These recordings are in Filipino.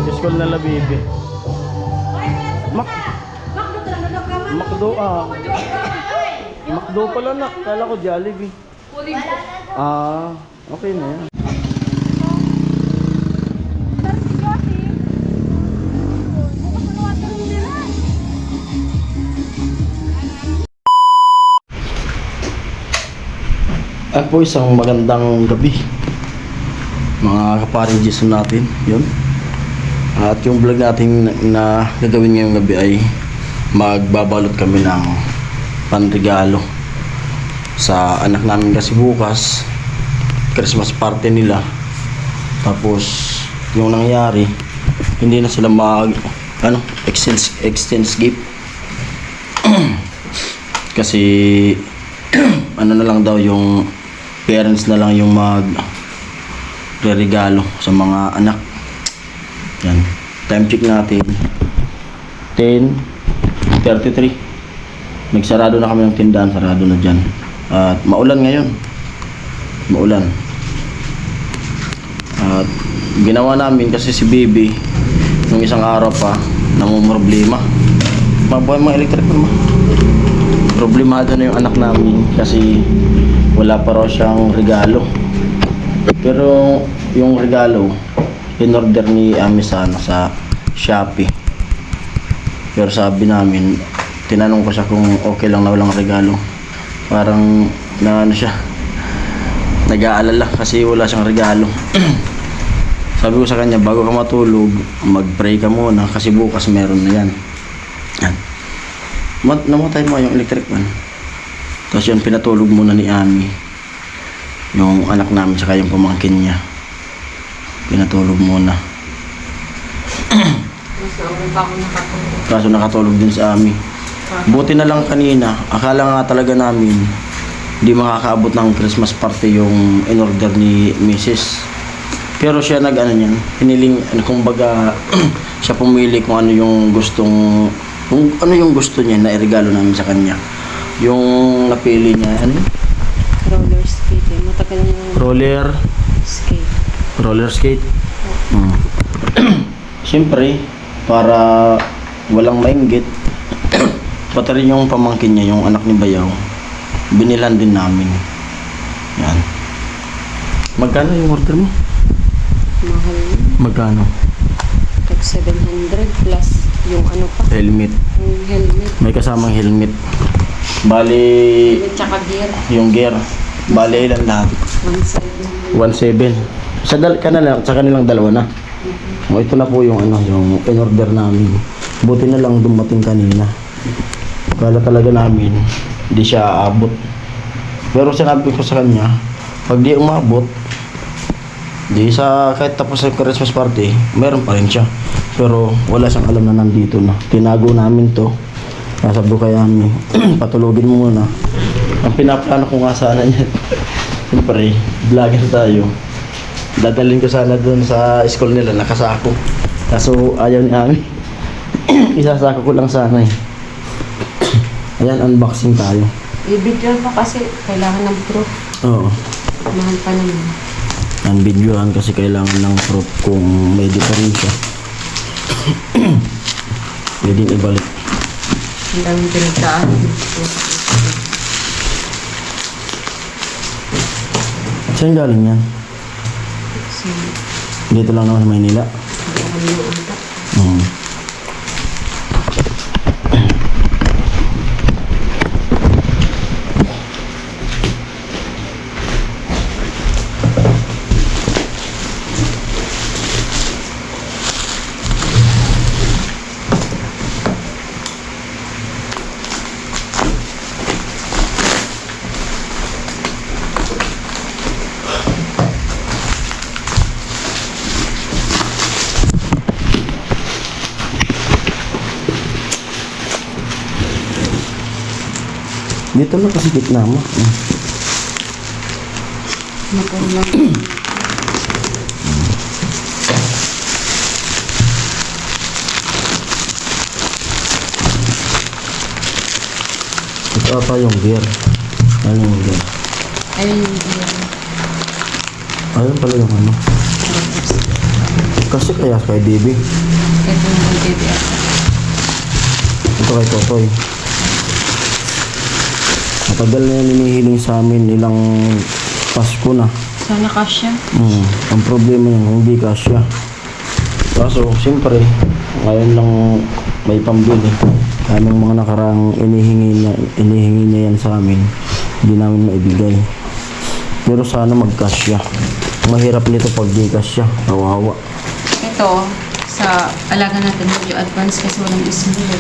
School na labibi. Makdo Makdo pala na. Kala ko Jollibee. Okay na yan. At po isang magandang gabi mga kaparing Jason natin, yun. At yung vlog natin na gagawin ngayong gabi ay magbabalot kami ng panregalo sa anak namin kasi bukas Christmas party nila. Tapos yung nangyari, hindi na sila mag exchange gift kasi ano na lang daw, yung parents na lang yung regalo sa mga anak. Yan, time check natin 10:33. Nagsarado na kami ng tindahan, sarado na dyan. At maulan ngayon, maulan. At ginawa namin kasi si Bibi nung isang araw pa namumroblema. Mga electric pa naman. Problemado na yung anak namin kasi wala pa raw siyang regalo. Pero yung regalo in-order ni Ami sa Shopee. Pero sabi namin, tinanong ko siya kung okay lang na walang regalo. Parang siya, nag-aalala kasi wala siyang regalo. Sabi ko sa kanya, bago ka matulog, mag-pray ka muna kasi bukas meron na yan. Namatay mo yung electric fan. Tapos yun, pinatulog muna ni Ami yung anak namin saka yung pamangkin niya. Pinatulog muna. Kaso nakatulog din sa Ami. Buti na lang kanina, akala nga talaga namin hindi makakaabot ng Christmas party yung in-order ni Mrs. Pero siya niyan, hiniling, kumbaga siya pumili kung ano yung gusto niya na iregalo namin sa kanya. Yung napili niya, roller skate. Matagal na roller skate. Siyempre, para walang mainggit, pati rin yung pamangkin niya, yung anak ni Bayaw, binilan din namin. Yan. Magkano yung order mo? Mahal. Magkano? Tag 700 plus yung helmet. Yung helmet. May kasamang helmet. Bali, Tsaka gear. yung gear. Bali, ilan lahat? 1.7. Sa kanilang dalawa na. Ito na po yung yung in-order namin. Buti na lang dumating kanina. Kala talaga namin hindi siya aabot. Pero sinabi ko sa kanya, pag di umabot, kahit tapos sa Christmas party, meron pa rin siya. Pero wala siyang alam na nandito na. Tinago namin to. Sabi ko kaya patulogin mo muna. Ang pinaplano ko nga sana yan. Siyempre, vlogger tayo. Dadalhin ko sana dun sa school nila, nakasako. Kaso ayaw ni Ami. Isasako ko lang sana eh. Ayan, unboxing tayo. I-video pa kasi kailangan ng proof. Oo. Mahal pa naman. Ang videohan kasi kailangan ng proof kung may diferensya. Pwede ibalik. Ang daming pinagdaan. Saan galing yan? Dito lang naman sa Maynila. Dito lang kasi gitna mo. Motor lang. Ito ata yung gear. Ano yung gear? Ayun yung gear. Ayun pala yung Kasi kaya kay Bibi. Ito yung baby ata. Ito kay Totoy. Matagal na yan hinihiling sa amin, ilang Pasko na. Sana kasya. Ang problema niya, hindi kasya. Kaso, siyempre, ngayon lang may pambili. Kaming mga nakaraang inihingi niya yan sa amin. Hindi namin maibigay. Pero sana magkasya. Mahirap nito pag di kasya. Kawawa. Ito, sa alaga natin medyo advance kasi walang ismil.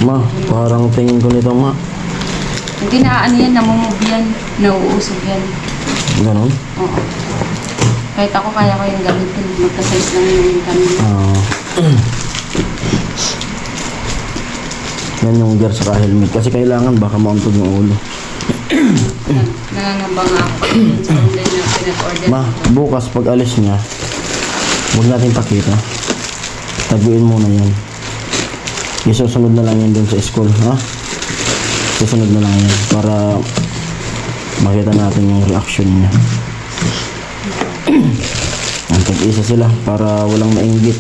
Ma, parang tingin ko nito, ma. Hindi na ano yan, namumove yan, nauusog yan. Ganon? Oo. Kahit ako kaya ko yung gamitin, magka-size lang yung kanina. Yan yung gear sa helmet. Kasi kailangan baka mauntog yung ulo. Nangangamba nga ako kasi sa online na pinag-order. Ma, bukas pag alis niya, huwag natin pakita. Taguin muna yan. Isusunod na lang yan dun sa school, ha? Susunod na lang yan para makita natin yung reaction niya. Ang tag-isa sila para walang mainggit.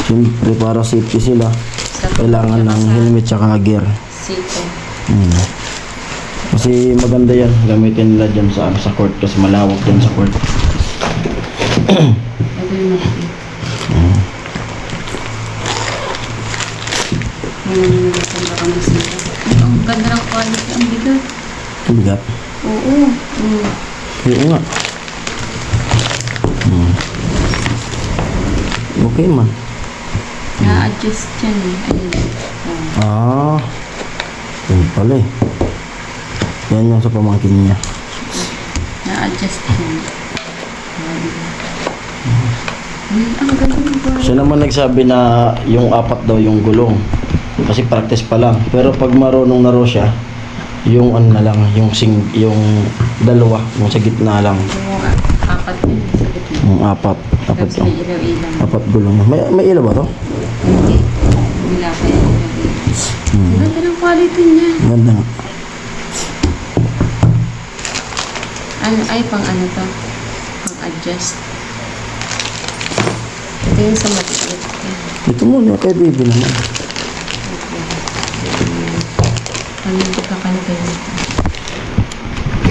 Siyempre para safety sila, kailangan ng helmet tsaka gear. Sito. Kasi maganda yan, gamitin nila dyan sa court kasi malawak dyan sa court. Ito yung natin. Ngayon baka masita. Ang ganda ng quality, ang bigat. Ang bigat. Oo. Oo nga. Okay man. Na-adjust yan eh. Ayun. Yun pala eh. Yan yung sa pamangkin niya. Na-adjust yan. Ang ganda ng quality. Siya naman nagsabi na yung 4 daw yung gulong. Kasi practice pa lang. Pero pag marunong na raw siya, yung ano na lang, yung 2, yung sa gitna lang. Yung 4 yun sa gitna. Yung 4. Dapat Tapos may ilaw-ilaw. 4 gulong. May ilaw ba to? Hindi. Wala pa yan. Ang ganda ng quality niya. Ganda nga. Ay, pang ano to? Pang adjust. Ito yung sa matilit. Ito muna kay Bibi naman. Ano yung kakantay nito?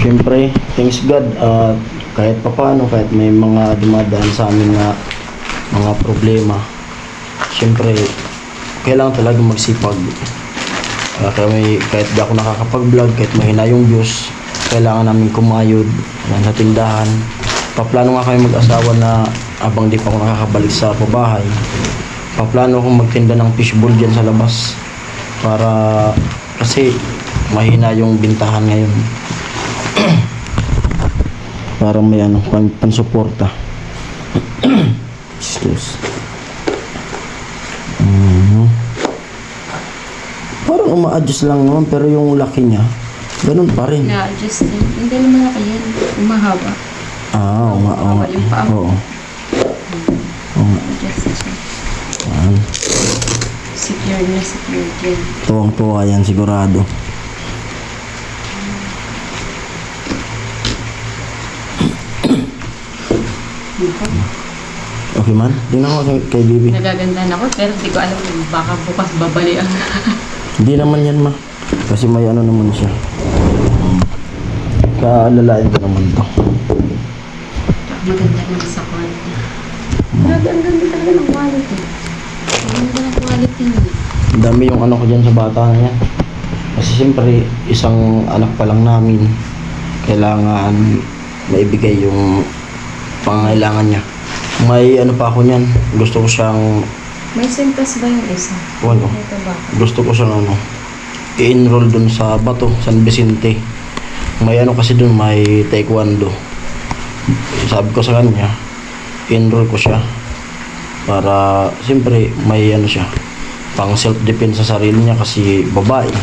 Siyempre, thanks God, kahit papaano, kahit may mga dumadaan sa amin na mga problema, siyempre, kailangan talaga magsipag. Kahit di ako nakakapag-vlog, kahit mahina yung views, kailangan namin kumayod sa tindahan. Paplano nga kami mag-asawa na abang di pa ako nakakabalik sa pabahay, paplano akong magtinda ng fishbowl dyan sa labas. Para, kasi mahina yung bintahan ngayon. Para may ano, pansuporta. Excuse. Parang uma-adjust lang naman, pero yung laki niya, ganun pa rin. Na-adjust din. Hindi naman ako yan. Umahaba. Oo nga, oo nga. Yung paa. Oo. Oo nga. Adjust siya. Yan. Secure na secure dyan. Tuwang-tuwa yan sigurado. Okay man? Tingnan ko kay Bibi. Nagagandahan ako pero hindi ko alam kung baka bukas babalian. Hindi naman yan, ma. Kasi may ano naman siya. Kaalalain ko naman to. Maganda naman sa quality. Grabe, ang ganda talaga ng quality. Ang ganda ng quality niya. Ang dami yung ano ko dyan sa bata na yan. Kasi siyempre, isang anak pa lang namin. Kailangan maibigay yung pangangailangan niya. May ano pa ako niyan. Gusto ko siyang, May sentas ba yung isa? ano, Ito ba? gusto ko siyang ano, i-enroll dun sa Bato, San Vicente. May ano kasi dun, may taekwondo. Sabi ko sa kanya, i-enroll ko siya. Para, siyempre, may ano siya, pang self-defense sa sarili niya kasi babae.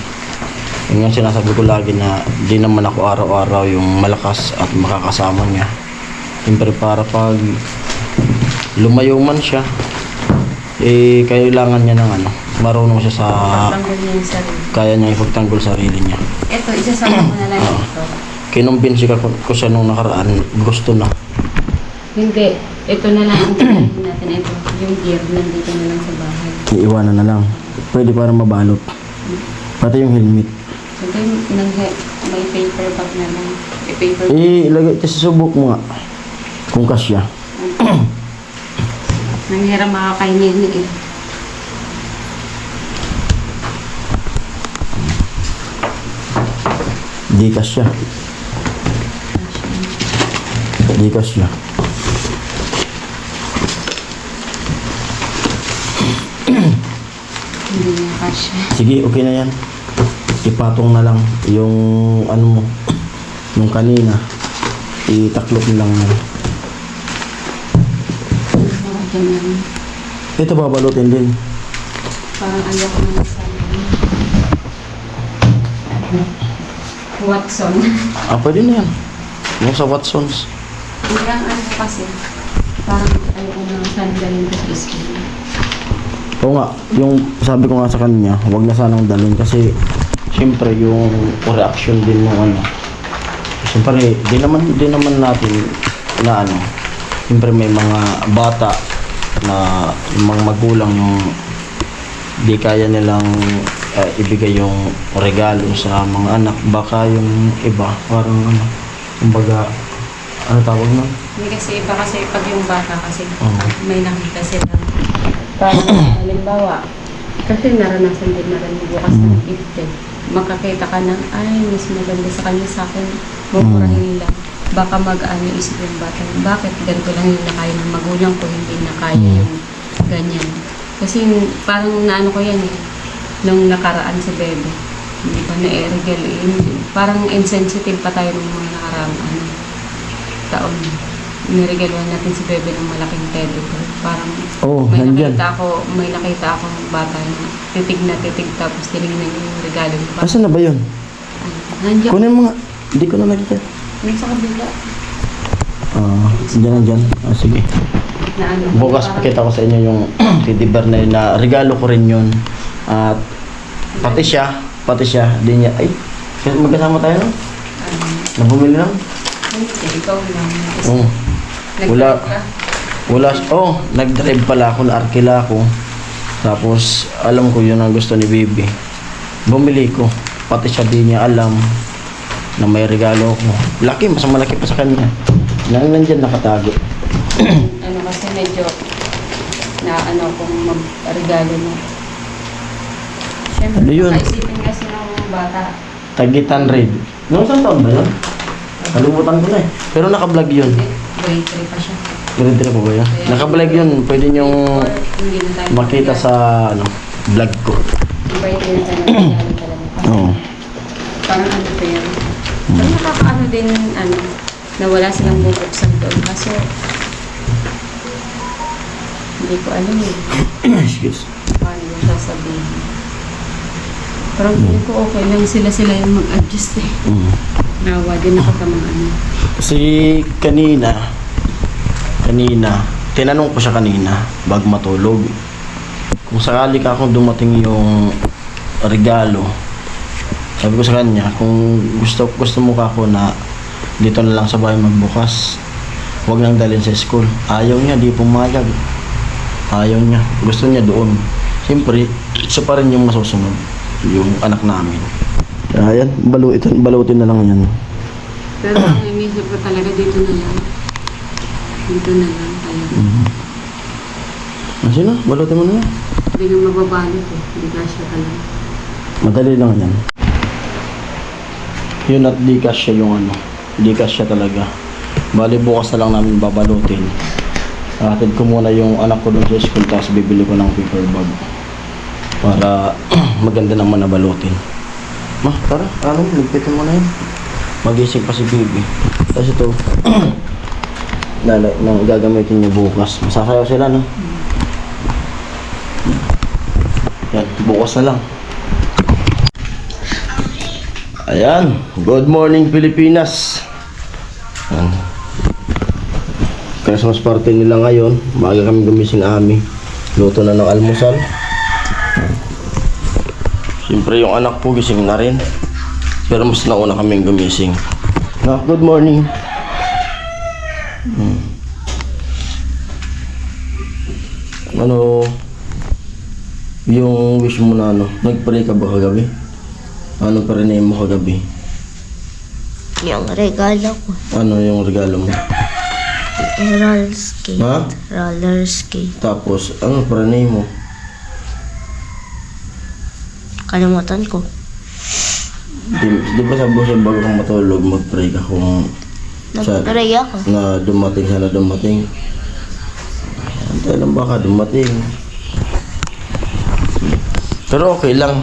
Yun nga sinasabi ko lagi na di naman ako araw-araw yung malakas at makakasama niya. Siyempre para pag lumayo man siya, eh kailangan niya ng ano, marunong siya sa Pagtanggal niya yung sarili. kaya niya ipagtanggol sarili niya. Ito, isasama ko na lang ito. Kinumbinsi ko siya nung nakaraan, gusto na. Hindi. Ito na lang ang gagawin natin. Ito, yung gear, nandito na lang sa bahay. Iiwanan na lang. Pwede para mabalot. Pati yung helmet. Ito yung may paper bag na lang. May paper bag. Ilagay ito sa subok mo nga. Kung kasya. Nangyara makakainin eh. Di kasya. Di kasya. Hindi niya kasya. Sige, okay na yan. Ipatong na lang yung ano mo. Yung kanina. Itaklop mo lang yan. Baka dyan na rin. Ito babalutin din. Parang ayoko na sa Watson. Pwede na yan. Yung sa Watsons. Hanggang ano kasi, parang ayoko na sandalin ko sa school. Oo nga, yung sabi ko nga sa kanya, huwag na sanang dalhin kasi siyempre yung reaction din ng ano. Siyempre, di naman natin na ano, siyempre may mga bata na yung mga magulang yung di kaya nilang ibigay yung regalo sa mga anak. Baka yung iba, parang ano, kumbaga, ano tawag nun? Hindi kasi iba kasi pag yung bata kasi Oo. may nakita sila. Parang halimbawa, kasi naranasan din na rin bukas ng gift eh. Makakita ka ng, ay, mas maganda sa kanya sa akin, mumurahin nila. Baka mag-ano isip yung bata, bakit ganito lang yung nakaya ng magulang ko, hindi nakaya yung ganyan. Kasi parang naano ko yan eh, nung nakaraan si Bebe. Hindi ba na-regalo parang insensitive pa tayo ng mga nakaraang taon. Niregaluhan natin si Bebe ng malaking teddy bear. Parang nandyan. may nakita akong bata na titig na titig tapos tinignan niya yung regalo niya. Parang, Asan na ba yun? nandiyan. Kunin mo nga. Hindi ko na nakita. Yung sa kabila. Dyan. Sige. Na ano, Bukas parang- pakita ko sa inyo yung teddy bear na yun na regalo ko rin yun. At pati siya, di niya, ay, magkasama tayo no? Nabumili lang? Hindi, ikaw lang. Oo. Nag-drive ka? Nag-drive pala ako, na-arkila ako. Tapos, alam ko yun ang gusto ni Bibi. Bumili ko. Pati siya di niya alam na may regalo ko. Laki, mas malaki pa sa kanya. Nandyan nakatago. Ano kasi medyo na ano kung mag-regalo mo. Siyempre, Ano yun? kaisipin kasi ng bata. Tagitan Red. Noong isang taon ba yun? Kalimutan ko na eh. Pero naka-vlog yun. Grade 3 pa siya. Grade 3 pa ba yun? Naka-vlog yun. Pwede niyong Or hindi na tayo makita sa ano, vlog ko. invite din tayo ng regalo talaga. Oo. Parang ano pa yan. Pero nakakaano din ano, na wala silang bubuksan doon. Kaso, hindi ko alam eh. Excuse. Paano yung sasabihin. Parang hindi ko okay lang sila yung mag-adjust eh. Nawa din ako sa mga ano. Kasi kanina, tinanong ko siya kanina, bago matulog. Kung sakali ka akong dumating yung regalo, sabi ko sa kanya, kung gusto mo ka ako na dito na lang sa bahay magbukas, huwag nang dalhin sa school. Ayaw niya, di pumayag. Ayaw niya, gusto niya doon. Siyempre, siya pa rin yung masusunod, yung anak namin. Kaya yan, balutin na lang yan. Pero ang inisip ko talaga dito na lang. Dito na lang. Kaya Sino? Balutin mo na yan. hindi nga mababalot eh. Hindi ka siya talaga. Madali lang yan. Yun at di kasya yung ano. Di kasya talaga. Bali bukas na lang namin babalutin. Hatid ko muna yung anak ko doon sa school tapos bibili ko ng paper bag. Para maganda naman na balutin. Ma, tara. Ano? Ligpitin mo na yun. Magising pa si Bibi. Tapos ito. Gagamitin niyo bukas. Masasayaw sila, no? Yan, bukas na lang. Ayan, good morning Pilipinas. Ayan. Christmas party nila ngayon. Maaga kami gumising ami. Luto na ng almusal. Siyempre yung anak po gising na rin. Pero mas nauna kaming gumising. Good morning. Ano, yung wish mo na ano, nag-pray ka ba kagabi? Ano pa rin mo kagabi? Yung regalo ko. Ano yung regalo mo? Roller skate. Ha? Roller skate. Tapos, ano pa rin mo? Kalimutan ko. Di ba sabi ko sa'yo bago kang matulog, mag-pray ka kung Nag-pray ako. na dumating sana dumating. Antay lang baka dumating. Pero okay lang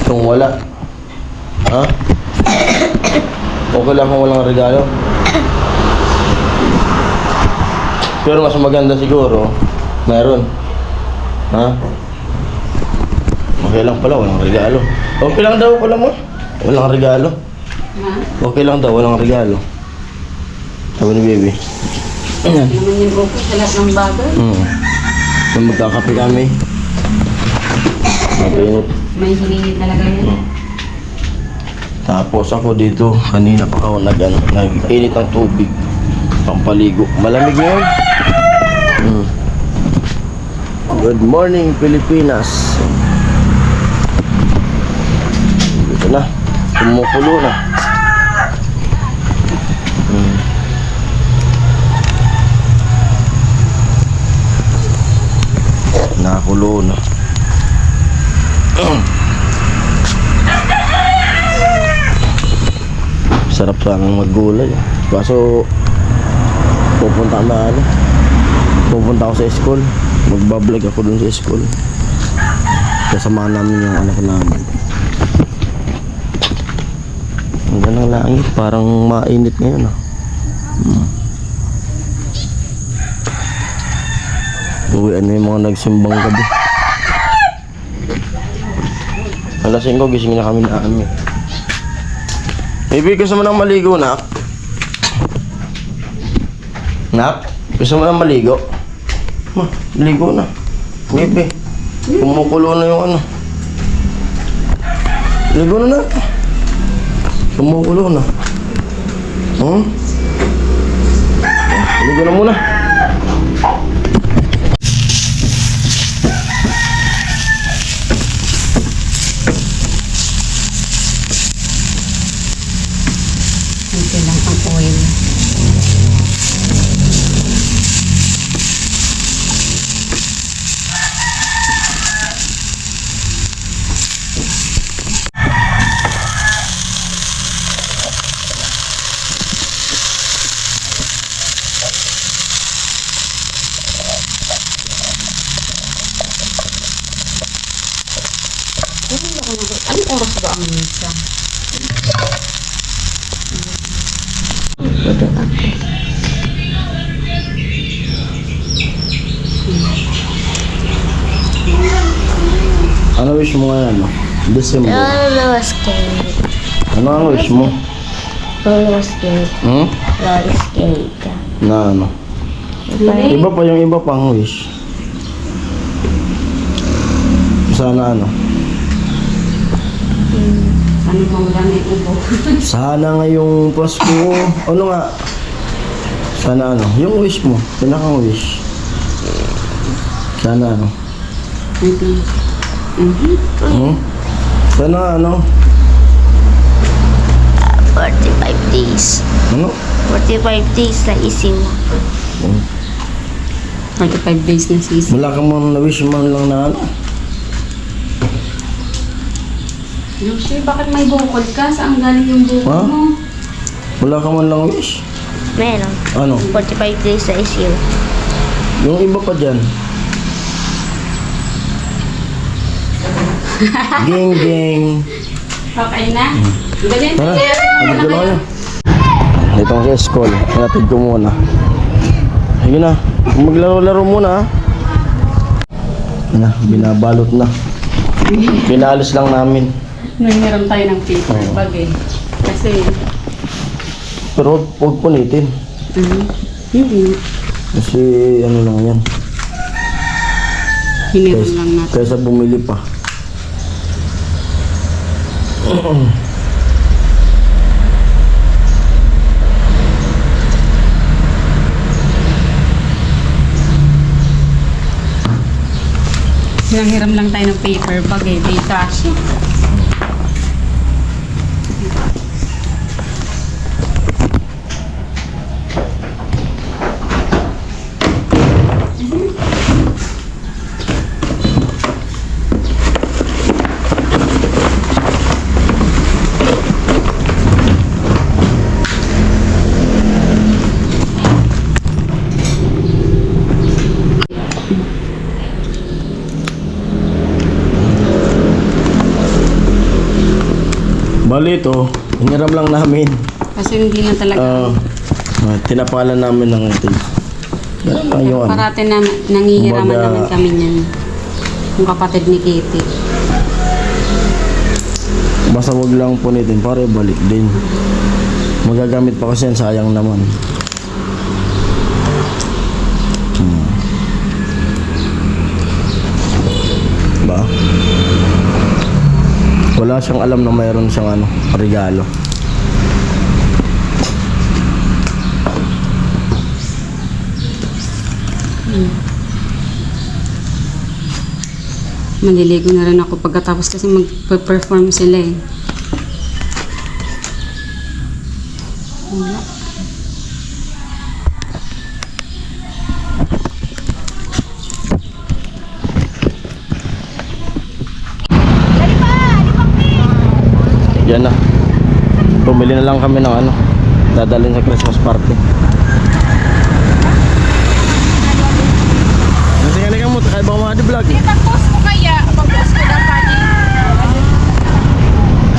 kung wala. Ha? Okay lang kung walang regalo. Pero mas maganda siguro, meron. Ha? Okay lang pala, walang regalo. Okay lang daw pala mo. Walang regalo. Ha? Okay lang daw, walang regalo. Sabi ni baby. Ayan. Naman yung grupo sa lahat ng bagay. Nung magkakape kami. Napinit. May hiningi talaga yan. Tapos ako dito, kanina pa ako nag-init ng tubig. Pampaligo. Malamig ngayon. Good morning, Pilipinas. Dito na. Kumukulo na. Nakakulo na. Sarap sanang maggulay. Kaso pupunta ako sa school. Magbablog ako dun sa school. Kasama namin yung anak namin. Ang ganang langit, parang mainit ngayon Uwian na yung mga nagsimbang gabi. Alas 5, gising na kami na amin. Baby, gusto mo nang maligo, nak? Nak? Gusto mo nang maligo? Ma, maligo na. Baby, kumukulo na yung ano. Maligo na, nak. Kumukulo na. Maligo na muna. Ito lang ang oil. Anong oras ba ang misa? Ito ako. Ano wish mo ngayon, no? December. Roller skate. Ano ang wish mo? Roller skate. Roller skate. Na ano? Iba pa yung iba pang wish. Sana ano? Ano mawala na yung ubo? Sana ngayong Pasko. Ano nga? Sana ano? Yung wish mo. Pinakang wish. Sana ano? Sana ano? 45 days. Ano? 45 days na ising. 45 days na sisi. Wala ka mong na-wish man lang na ano? Yoshi, bakit may bukol ka? Saan galing yung bukol Ha? mo? Wala ka man lang wish? Meron. Ano? 45 days na ising. Yung iba pa dyan. Gang gang. Okay na? Ganyan. Tara, hatid ko na kayo. Dito ako sa school. Hatid ko muna. Sige na. Maglaro-laro muna ha. Na, binabalot na. Pinaalis lang namin. Nangiram tayo ng paper bag eh. Kasi, Pero huwag punitin. hindi. Kasi ano lang yan. Hiniram lang natin. Kaysa bumili pa. Nanghiram lang tayo ng paper bag eh. Di cash. Bali ito, hiniram lang namin. Kasi hindi na talaga. Tinapalan namin ng ito. Ganun lang yung ano. Parati na nangihiraman Kumbaga- naman kami niyan. Yung kapatid ni Kitty. Basta wag lang punitin para balik din. Magagamit pa kasi yan, sayang naman. Ba? Wala siyang alam na mayroon siyang ano, regalo. Maliligo na rin ako pagkatapos kasi mag-perform sila eh. Wala. Yan na. Bumili na lang kami ng ano, dadalhin sa Christmas party. Kasi halika mo, kaya ba mga vlog? Pag-post ko kaya, pag-post ko na pani.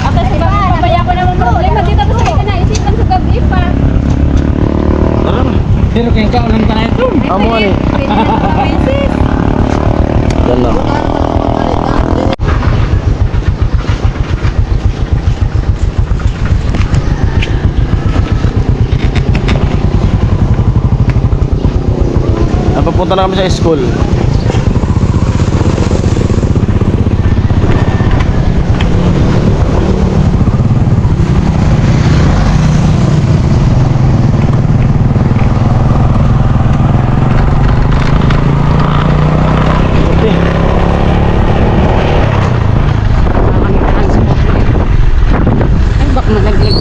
Ako sa babaya ko naman problema dito kasi kaya naisipan sa gabi pa. Tara na. Pero kaya kaunan ka na ito. Amo ni. Yan na. Papunta na kami sa school. Ay, bak malaglag.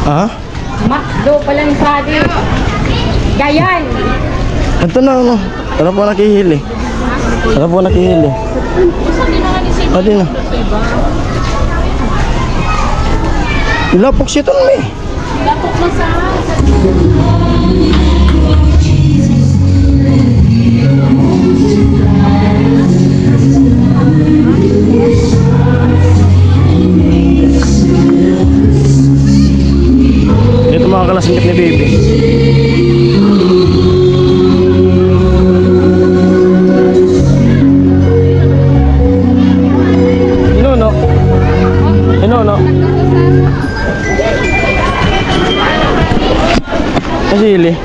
Ah? Makdo pala ni Sadi. Gayan! Ito na ano. Tara po nakihili. Tara po nakihili. Adi na. Ilapok siya ito na eh. Lapok na sa singkat ni baby. Inuno. Inuno. Kasili.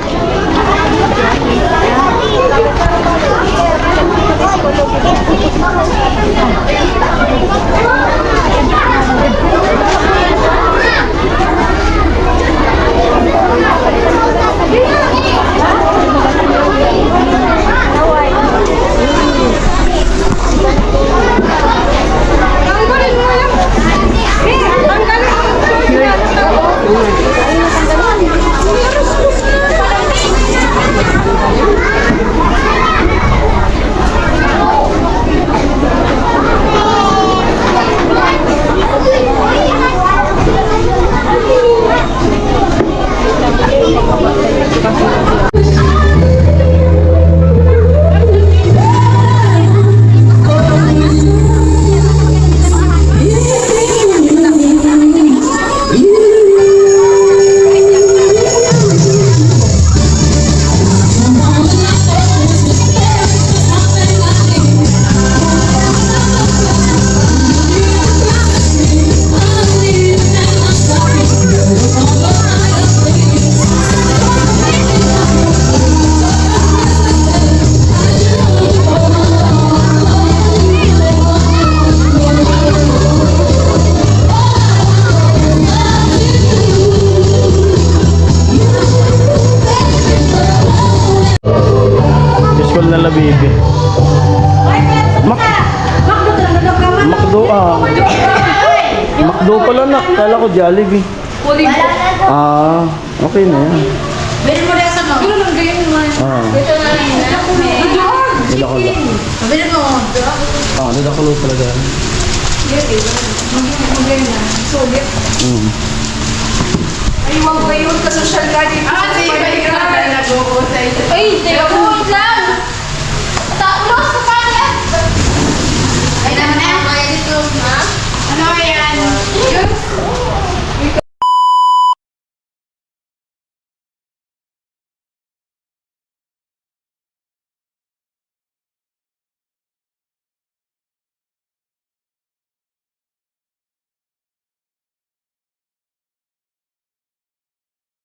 School na la baby. Makdo ah. Makdo pala na. Kala ko Jollibee. Ah, okay na yan. Bili mo rin sa mo. Bili mo rin naman. Ah, Ito na rin. nila ko lang. Bili mo. Ah, nila ko lang talaga. Sulit. Ay, wag kayo ka social ka dito. Ah, di ba? Ay, di ba? Lang.